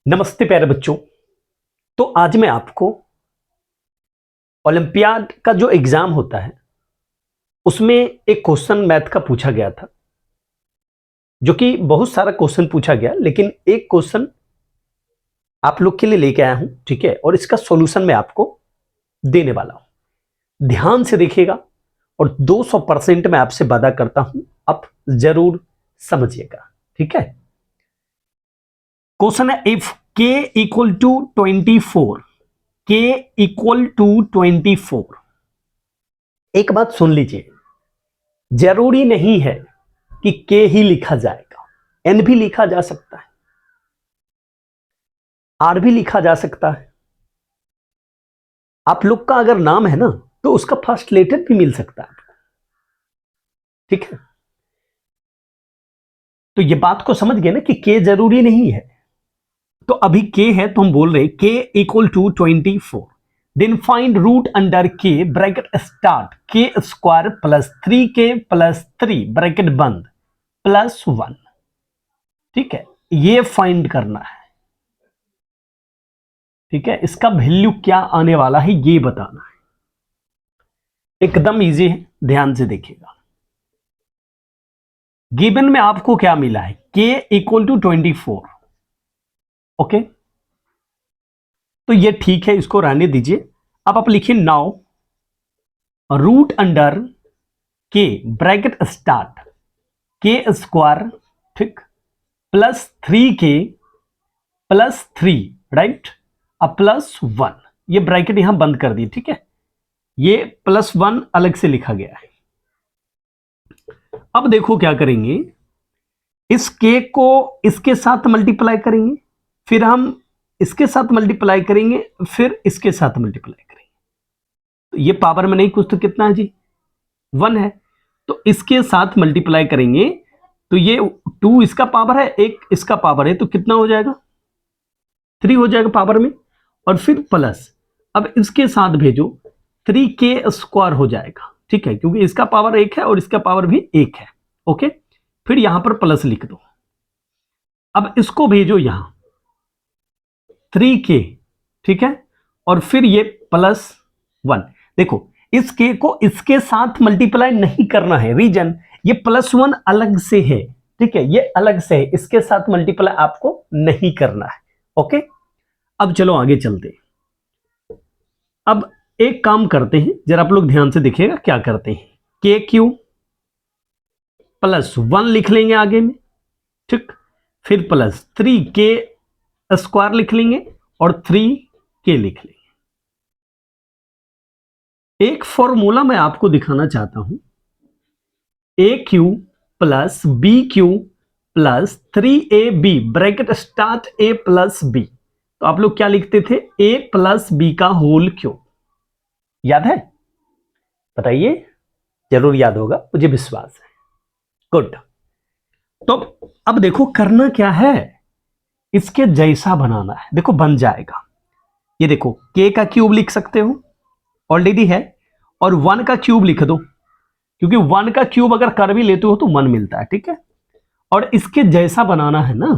नमस्ते प्यारे बच्चों। तो आज मैं आपको ओलंपियाड का जो एग्जाम होता है उसमें एक क्वेश्चन मैथ का पूछा गया था, जो कि बहुत सारा क्वेश्चन पूछा गया, लेकिन एक क्वेश्चन आप लोग के लिए लेके आया हूं, ठीक है। और इसका सॉल्यूशन मैं आपको देने वाला हूं, ध्यान से देखिएगा और 200% मैं आपसे वादा करता हूं आप जरूर समझिएगा, ठीक है। क्वेश्चन है if k equal to 24, k equal to 24। एक बात सुन लीजिए, जरूरी नहीं है कि के ही लिखा जाएगा, एन भी लिखा जा सकता है, आर भी लिखा जा सकता है। आप लोग का अगर नाम है ना तो उसका फर्स्ट लेटर भी मिल सकता है आपको, ठीक है। तो ये बात को समझ गए ना कि के जरूरी नहीं है। तो अभी के है तो हम बोल रहे k equal to 24, then find root under k bracket start k square plus 3k plus 3 bracket बंद प्लस 1, ठीक है। ये फाइंड करना है, ठीक है। इसका वैल्यू क्या आने वाला है ये बताना है, एकदम इजी है, ध्यान से देखिएगा। गिवन में आपको क्या मिला है, k इक्वल टू 24, ओके। तो ये ठीक है, इसको रहने दीजिए। अब आप लिखिए now root under k bracket start k square, ठीक, प्लस 3k प्लस 3, राइट, अब प्लस 1। ये ब्रैकेट यहां बंद कर दी, ठीक है। ये प्लस 1 अलग से लिखा गया है। अब देखो क्या करेंगे, इस के को इसके साथ मल्टीप्लाई करेंगे, फिर हम इसके साथ मल्टीप्लाई करेंगे, फिर इसके साथ मल्टीप्लाई करेंगे। तो ये पावर में नहीं, कुछ तो कितना है जी, 1 है। तो इसके साथ मल्टीप्लाई करेंगे तो ये 2 इसका पावर है, 1 इसका पावर है, तो कितना हो जाएगा, 3 हो जाएगा पावर में, और फिर प्लस। अब इसके साथ भेजो 3k स्क्वायर हो जाएगा, ठीक है, क्योंकि इसका पावर 1 है और इसका पावर भी 1 है, ओके। फिर यहां पर प्लस लिख दो। अब इसको भेजो यहां 3k, ठीक है, और फिर ये प्लस 1। देखो इस k को इसके साथ मल्टीप्लाई नहीं करना है, रीजन ये प्लस 1 अलग से है, ठीक है, ये अलग से है, इसके साथ मल्टीप्लाई आपको नहीं करना है, ओके। अब चलो आगे चलते हैं। अब एक काम करते हैं, जरा आप लोग ध्यान से देखिएगा क्या करते हैं। के क्यू प्लस 1 लिख लेंगे आगे में, ठीक, फिर प्लस 3k स्क्वायर लिख लेंगे और 3k लिख लेंगे। एक फॉर्मूला मैं आपको दिखाना चाहता हूं, a cube plus b cube plus 3ab bracket start a plus b. तो आप लोग क्या लिखते थे, a प्लस बी का होल क्यूब। याद है, बताइए, जरूर याद होगा, मुझे विश्वास है। गुड। तो अब देखो करना क्या है, इसके जैसा बनाना है। देखो बन जाएगा, ये देखो k का क्यूब लिख सकते हो, ऑलरेडी है, और 1 का क्यूब लिख दो, क्योंकि 1 का क्यूब अगर कर भी लेते हो तो 1 मिलता है, ठीक है। और इसके जैसा बनाना है ना,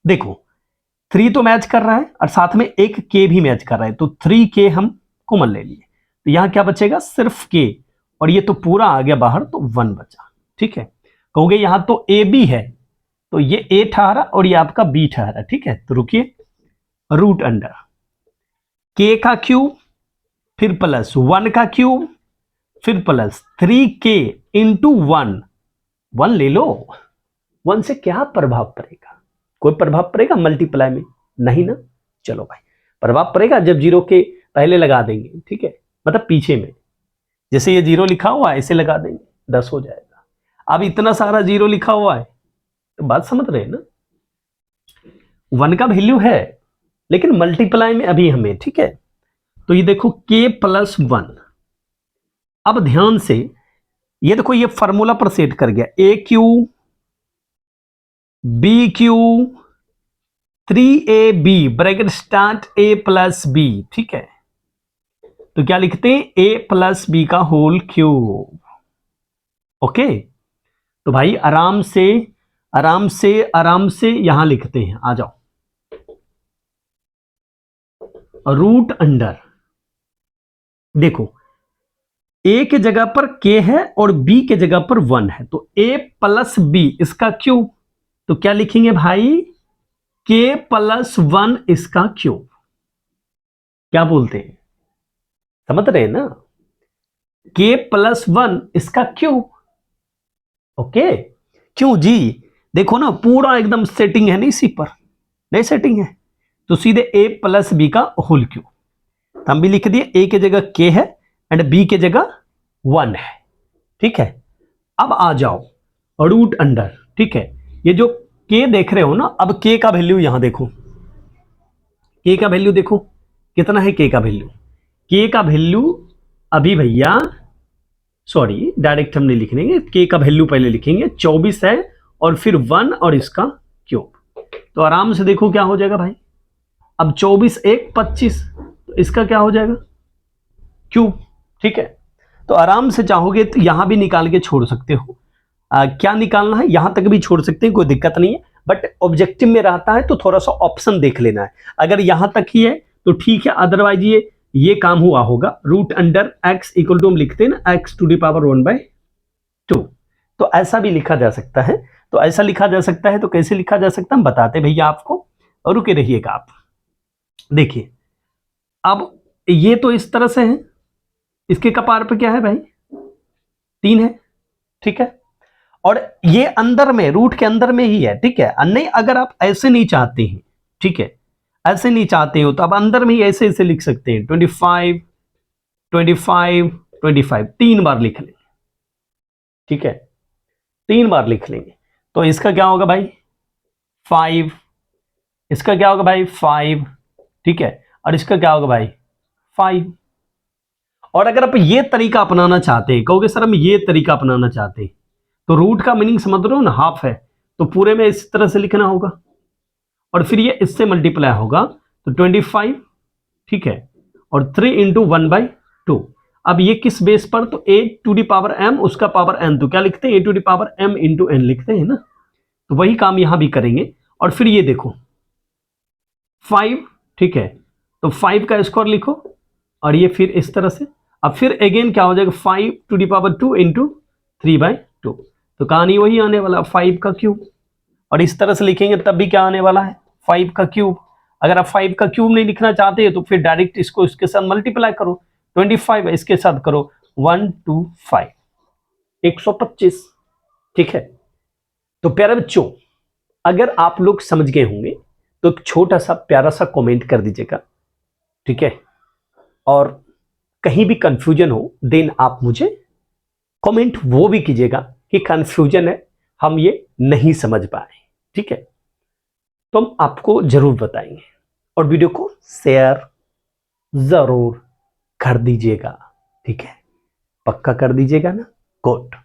देखो 3 तो मैच कर रहा है और साथ में एक k भी मैच कर रहा है, तो 3k हम कॉमन ले लिए, तो यहां क्या बचेगा, सिर्फ k, और ये तो पूरा आ गया बाहर, तो 1 बचा, ठीक है। कहोगे यहां तो ए बी है, तो ये a ठहरा और ये आपका b ठहरा, ठीक है। तो रुकिए, रूट अंडर k का क्यूब, फिर प्लस 1 का क्यूब, फिर प्लस 3k इंटू 1, 1 ले लो। 1 से क्या प्रभाव पड़ेगा, कोई प्रभाव पड़ेगा मल्टीप्लाई में, नहीं ना। चलो भाई, प्रभाव पड़ेगा जब 0 के पहले लगा देंगे, ठीक है, मतलब पीछे में, जैसे ये 0 लिखा हुआ है ऐसे लगा देंगे, 10 हो जाएगा। अब इतना सारा 0 लिखा हुआ है, तो बात समझ रहे हैं ना, 1 का वैल्यू है लेकिन मल्टीप्लाई में अभी हमें, ठीक है। तो ये देखो k प्लस 1। अब ध्यान से ये देखो, ये फॉर्मूला पर सेट कर गया, a cube b cube 3ab bracket start a plus b, ठीक है। तो क्या लिखते हैं, a प्लस बी का होल क्यूब, ओके। तो भाई आराम से आराम से आराम से यहां लिखते हैं, आ जाओ, रूट अंडर, देखो ए के जगह पर के है और बी के जगह पर 1 है, तो ए प्लस बी इसका क्यूब, तो क्या लिखेंगे भाई, के प्लस 1 इसका क्यूब। क्या बोलते हैं, समझ रहे हैं ना, के प्लस 1 इसका क्यूब। ओके, क्यों जी, देखो ना पूरा एकदम सेटिंग है ना इसी पर, नहीं सेटिंग है, तो सीधे ए प्लस बी का होल क्यूब। हम भी लिख दिए, ए के जगह के है एंड बी के जगह 1 है, ठीक है। अब आ जाओ रूट अंडर, ठीक है, ये जो के देख रहे हो ना, अब के का वैल्यू यहां देखो, के का वैल्यू देखो कितना है, के का वैल्यू, के का वैल्यू अभी भैया, सॉरी डायरेक्ट हम नहीं लिख देंगे, के का वैल्यू पहले लिखेंगे, 24 है और फिर 1 और इसका क्यूब, तो आराम से देखो क्या हो जाएगा भाई। अब 24 1 25, तो इसका क्या हो जाएगा, क्यूब, ठीक है। तो आराम से चाहोगे तो यहां भी निकाल के छोड़ सकते हो, क्या निकालना है यहां तक भी छोड़ सकते हैं, कोई दिक्कत नहीं है, बट ऑब्जेक्टिव में रहता है तो थोड़ा सा ऑप्शन देख लेना है, अगर यहां तक ही है तो ठीक है, अदरवाइज ये काम हुआ होगा। Root under x equal to हम लिखते हैं ना एक्स टू द पावर 1/2, तो ऐसा भी लिखा जा सकता है, तो ऐसा लिखा जा सकता है, तो कैसे लिखा जा सकता है हम बताते भैया आपको, और रुके रहिएगा आप। देखिए अब ये तो इस तरह से है, इसके कपार पे क्या है भाई, 3 है, ठीक है, और ये अंदर में रूट के अंदर में ही है, ठीक है। नहीं अगर आप ऐसे नहीं चाहते हैं, ठीक है, ऐसे नहीं चाहते हो तो आप अंदर में ही ऐसे ऐसे लिख सकते हैं, 25 25 25 3 बार लिख लेंगे, ठीक है, 3 बार लिख लेंगे, तो इसका क्या होगा भाई 5, इसका क्या होगा भाई 5, ठीक है, और इसका क्या होगा भाई 5। और अगर आप ये तरीका अपनाना चाहते हैं, कहोगे सर हम ये तरीका अपनाना चाहते हैं, तो रूट का मीनिंग समझ रहे हो ना, हाफ है, तो पूरे में इस तरह से लिखना होगा, और फिर ये इससे मल्टीप्लाई होगा, तो 25, ठीक है, और 3 इंटू 1/2। अब ये किस बेस पर, तो a to the power m उसका पावर n, तो क्या लिखते हैं a to the power m into n लिखते हैं ना, तो वही काम यहां भी करेंगे। और फिर ये देखो 5, ठीक है, तो 5 का स्क्वायर लिखो, और ये फिर इस तरह से, अब फिर अगेन क्या हो जाएगा 5 टू दी पावर 2 इंटू 3/2, तो कहानी वही आने वाला 5 का क्यूब, और इस तरह से लिखेंगे तब भी क्या आने वाला है 5 का क्यूब। अगर आप 5 का क्यूब नहीं लिखना चाहते हैं तो फिर डायरेक्ट इसको इसके साथ मल्टीप्लाई करो, 25 इसके साथ करो 125 125, ठीक है। तो प्यारे बच्चों अगर आप लोग समझ गए होंगे तो एक छोटा सा प्यारा सा कमेंट कर दीजिएगा, ठीक है, और कहीं भी कंफ्यूजन हो देन आप मुझे कमेंट वो भी कीजिएगा कि कंफ्यूजन है, हम ये नहीं समझ पाए, ठीक है, तो हम आपको जरूर बताएंगे, और वीडियो को शेयर जरूर कर दीजिएगा, ठीक है, पक्का कर दीजिएगा ना, गुड।